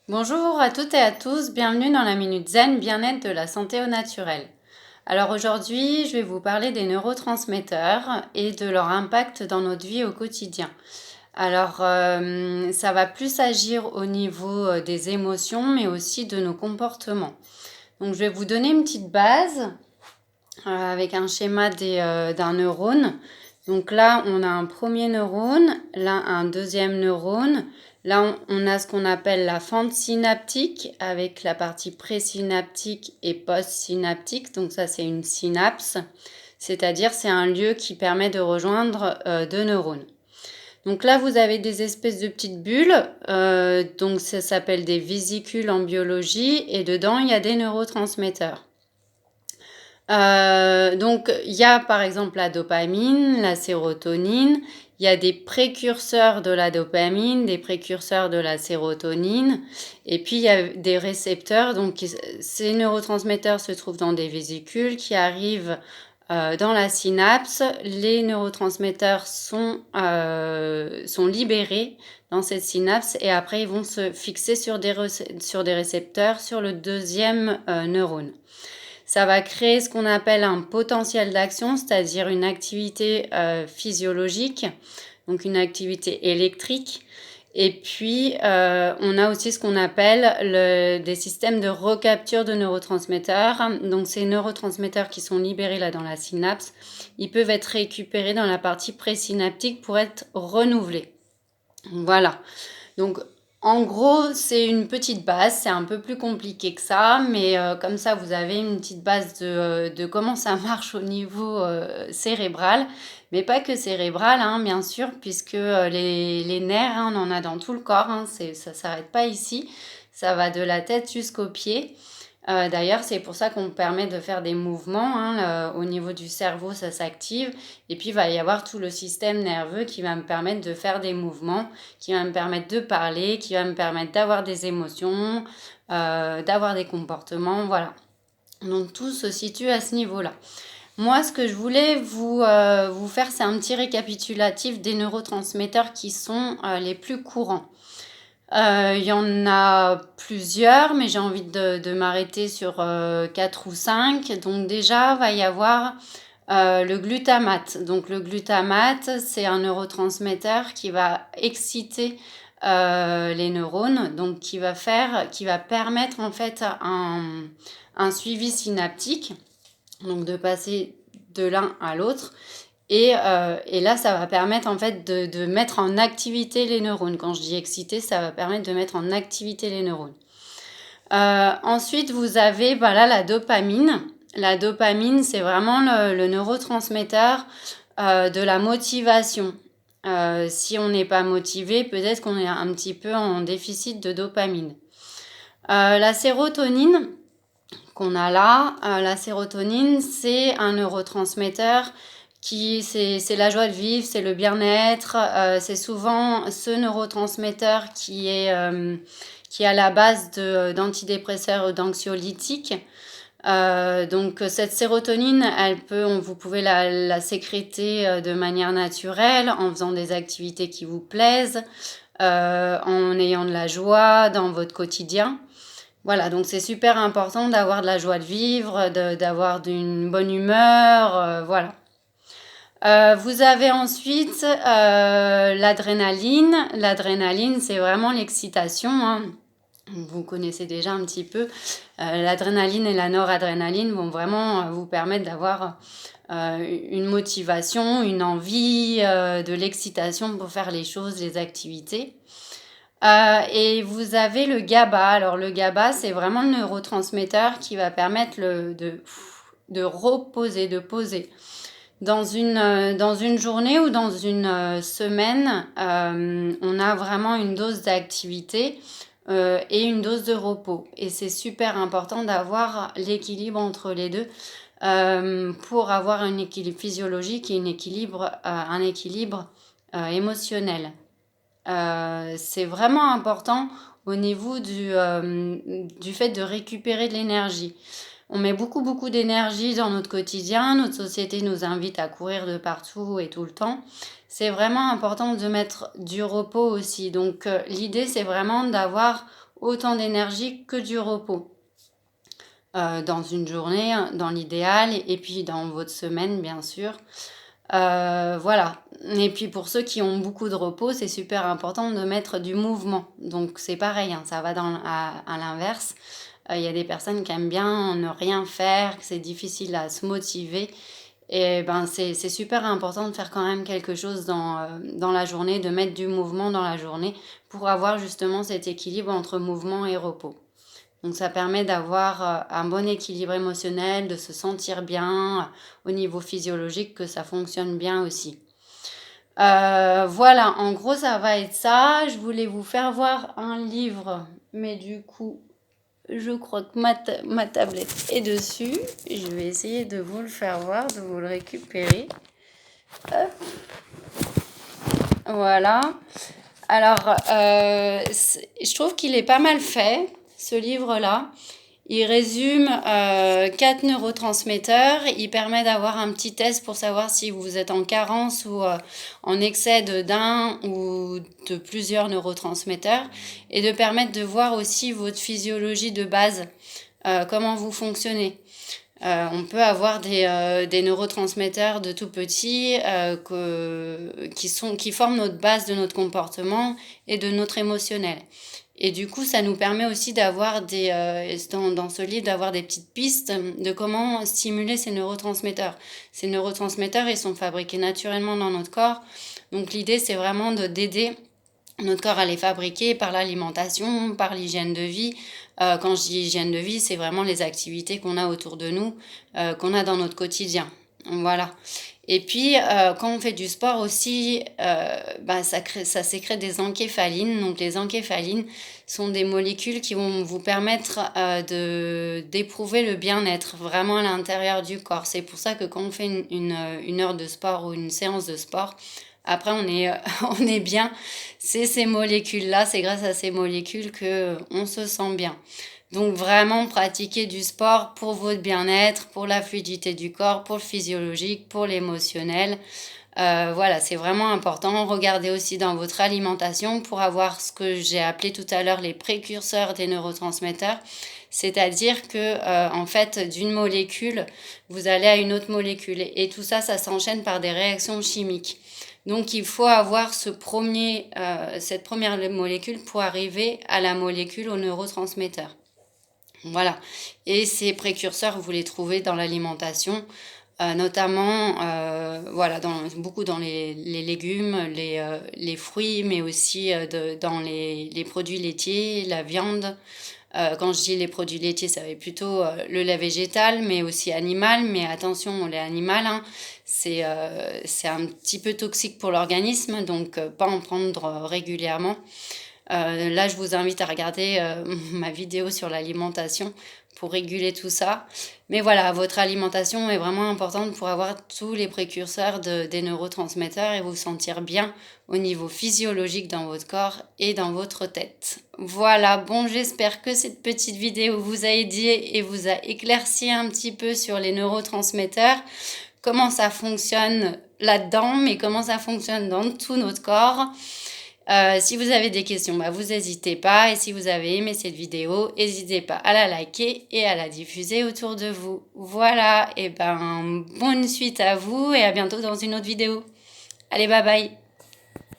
Bonjour à toutes et à tous, bienvenue dans la Minute Zen Bien-être de la santé au naturel. Alors aujourd'hui, je vais vous parler des neurotransmetteurs et de leur impact dans notre vie au quotidien. Alors ça va plus agir au niveau des émotions mais aussi de nos comportements. Donc je vais vous donner une petite base avec un schéma d'un neurone. Donc là, on a un premier neurone, là un deuxième neurone. Là, on a ce qu'on appelle la fente synaptique avec la partie présynaptique et postsynaptique. Donc ça, c'est une synapse, c'est-à-dire c'est un lieu qui permet de rejoindre deux neurones. Donc là, vous avez des espèces de petites bulles, donc ça s'appelle des vésicules en biologie, et dedans, il y a des neurotransmetteurs. Donc, il y a par exemple la dopamine, la sérotonine, il y a des précurseurs de la dopamine, des précurseurs de la sérotonine, et puis il y a des récepteurs. Donc, ces neurotransmetteurs se trouvent dans des vésicules qui arrivent dans la synapse. Les neurotransmetteurs sont libérés dans cette synapse et après ils vont se fixer sur des récepteurs sur le deuxième neurone. Ça va créer ce qu'on appelle un potentiel d'action, c'est-à-dire une activité physiologique, donc une activité électrique. Et puis, on a aussi ce qu'on appelle des systèmes de recapture de neurotransmetteurs. Donc, ces neurotransmetteurs qui sont libérés là dans la synapse, ils peuvent être récupérés dans la partie présynaptique pour être renouvelés. Voilà. Donc, en gros, c'est une petite base, c'est un peu plus compliqué que ça, mais comme ça, vous avez une petite base de comment ça marche au niveau cérébral, mais pas que cérébral, hein, bien sûr, puisque les nerfs, hein, on en a dans tout le corps, hein, ça ne s'arrête pas ici, ça va de la tête jusqu'aux pieds. D'ailleurs, c'est pour ça qu'on permet de faire des mouvements, hein, au niveau du cerveau, ça s'active. Et puis, il va y avoir tout le système nerveux qui va me permettre de faire des mouvements, qui va me permettre de parler, qui va me permettre d'avoir des émotions, d'avoir des comportements, voilà. Donc, tout se situe à ce niveau-là. Moi, ce que je voulais vous faire, c'est un petit récapitulatif des neurotransmetteurs qui sont les plus courants. Il y en a plusieurs, mais j'ai envie de m'arrêter sur 4 ou 5. Donc déjà, va y avoir le glutamate. Donc le glutamate, c'est un neurotransmetteur qui va exciter les neurones, donc qui va permettre en fait un suivi synaptique, donc de passer de l'un à l'autre. Et là, ça va permettre en fait de mettre en activité les neurones. Quand je dis exciter, ça va permettre de mettre en activité les neurones. Ensuite, vous avez là la dopamine. La dopamine, c'est vraiment le neurotransmetteur de la motivation. Si on n'est pas motivé, peut-être qu'on est un petit peu en déficit de dopamine. La sérotonine qu'on a là, la sérotonine, c'est un neurotransmetteur c'est la joie de vivre, c'est le bien-être, c'est souvent ce neurotransmetteur qui est à la base d'antidépresseurs ou d'anxiolytiques. Donc cette sérotonine, vous pouvez la sécréter de manière naturelle en faisant des activités qui vous plaisent, en ayant de la joie dans votre quotidien. Voilà, donc c'est super important d'avoir de la joie de vivre, d'avoir d'une bonne humeur, voilà. Vous avez ensuite l'adrénaline. L'adrénaline, c'est vraiment l'excitation, hein. Vous connaissez déjà un petit peu. L'adrénaline et la noradrénaline vont vraiment vous permettre d'avoir une motivation, une envie, de l'excitation pour faire les choses, les activités. Et vous avez le GABA. Alors le GABA, c'est vraiment le neurotransmetteur qui va permettre de reposer, de poser. Dans une journée ou dans une semaine, on a vraiment une dose d'activité et une dose de repos. Et c'est super important d'avoir l'équilibre entre les deux pour avoir un équilibre physiologique et un équilibre émotionnel. C'est vraiment important au niveau du fait de récupérer de l'énergie. On met beaucoup, beaucoup d'énergie dans notre quotidien. Notre société nous invite à courir de partout et tout le temps. C'est vraiment important de mettre du repos aussi. Donc, l'idée, c'est vraiment d'avoir autant d'énergie que du repos. Dans une journée, dans l'idéal, et puis dans votre semaine, bien sûr. Voilà. Et puis pour ceux qui ont beaucoup de repos, c'est super important de mettre du mouvement. Donc c'est pareil, hein, ça va à l'inverse. Il y a des personnes qui aiment bien ne rien faire, que c'est difficile à se motiver. Et ben c'est super important de faire quand même quelque chose dans la journée, de mettre du mouvement dans la journée pour avoir justement cet équilibre entre mouvement et repos. Donc ça permet d'avoir un bon équilibre émotionnel, de se sentir bien au niveau physiologique, que ça fonctionne bien aussi. Voilà, en gros ça va être ça. Je voulais vous faire voir un livre, mais du coup je crois que ma tablette est dessus. Je vais essayer de vous le faire voir, de vous le récupérer. Hop. Voilà. Alors, je trouve qu'il est pas mal fait, ce livre-là. Il résume 4 neurotransmetteurs. Il permet d'avoir un petit test pour savoir si vous êtes en carence ou en excès d'un ou de plusieurs neurotransmetteurs. Et de permettre de voir aussi votre physiologie de base, comment vous fonctionnez. On peut avoir des neurotransmetteurs de tout petit qui forment notre base de notre comportement et de notre émotionnel. Et du coup, ça nous permet aussi d'avoir dans ce livre, d'avoir des petites pistes de comment stimuler ces neurotransmetteurs. Ces neurotransmetteurs, ils sont fabriqués naturellement dans notre corps. Donc l'idée, c'est vraiment d'aider notre corps à les fabriquer par l'alimentation, par l'hygiène de vie. Quand je dis hygiène de vie, c'est vraiment les activités qu'on a autour de nous, qu'on a dans notre quotidien. Voilà. Et puis, quand on fait du sport aussi, ça sécrète des encéphalines. Donc, les encéphalines sont des molécules qui vont vous permettre d'éprouver le bien-être vraiment à l'intérieur du corps. C'est pour ça que quand on fait une heure de sport ou une séance de sport, après, on est bien. C'est ces molécules-là, c'est grâce à ces molécules qu'on se sent bien. Donc vraiment pratiquer du sport pour votre bien-être, pour la fluidité du corps, pour le physiologique, pour l'émotionnel. Voilà, c'est vraiment important. Regardez aussi dans votre alimentation pour avoir ce que j'ai appelé tout à l'heure les précurseurs des neurotransmetteurs. C'est-à-dire que, en fait, d'une molécule, vous allez à une autre molécule. Et tout ça, ça s'enchaîne par des réactions chimiques. Donc, il faut avoir cette première molécule pour arriver à la molécule au neurotransmetteur. Voilà. Et ces précurseurs, vous les trouvez dans l'alimentation, notamment beaucoup dans les légumes, les fruits, mais aussi dans les produits laitiers, la viande. Quand je dis les produits laitiers, ça va être plutôt le lait végétal, mais aussi animal. Mais attention, au lait animal, hein, c'est un petit peu toxique pour l'organisme, donc pas en prendre régulièrement. Là, je vous invite à regarder ma vidéo sur l'alimentation pour réguler tout ça. Mais voilà, votre alimentation est vraiment importante pour avoir tous les précurseurs des neurotransmetteurs et vous sentir bien au niveau physiologique dans votre corps et dans votre tête. Voilà, bon, j'espère que cette petite vidéo vous a aidé et vous a éclairci un petit peu sur les neurotransmetteurs, comment ça fonctionne là-dedans, mais comment ça fonctionne dans tout notre corps. Si vous avez des questions, vous n'hésitez pas. Et si vous avez aimé cette vidéo, n'hésitez pas à la liker et à la diffuser autour de vous. Voilà, et bonne suite à vous et à bientôt dans une autre vidéo. Allez, bye bye!